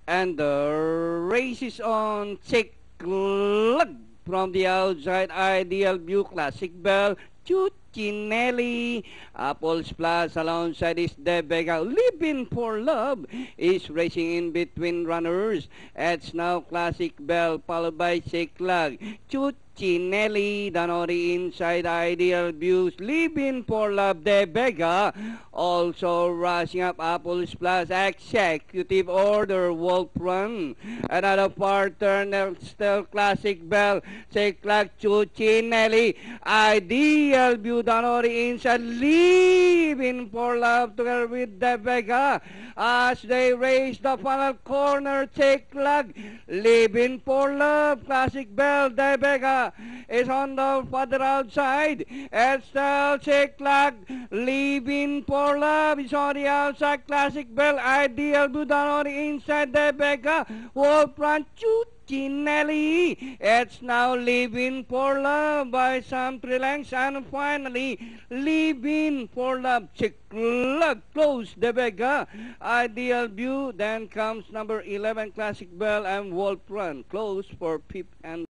And the race is on. Check lug from the outside. Ideal View, Classic Bell, Chuchinelli, Apples Plus alongside is De Vega. Living for Love is racing in between runners. It's now Classic Bell followed by Siklag. Chuchinelli, Danori inside Ideal Views. Living for Love, De Vega. Also rushing up Apples Plus. Executive Order, Wolf Run. Another part turner, still Classic Bell. Siklag, Chuchinelli. Ideal View, Danori inside, Living for Love together with De Vega as they race the final corner. Take Lag, Living for Love, Classic Bell, De Vega is on the further outside. And still Take Lag, Living for Love is on the outside. Classic Bell, Ideal View, Danori inside, De Vega, Wolf Run, Chuchinelli. It's now Living for Love by some 3 lengths, and finally Living for Love. Chiclug close, De Vega, Ideal View. Then comes number 11 Classic Bell and Wolf Run close for 5th and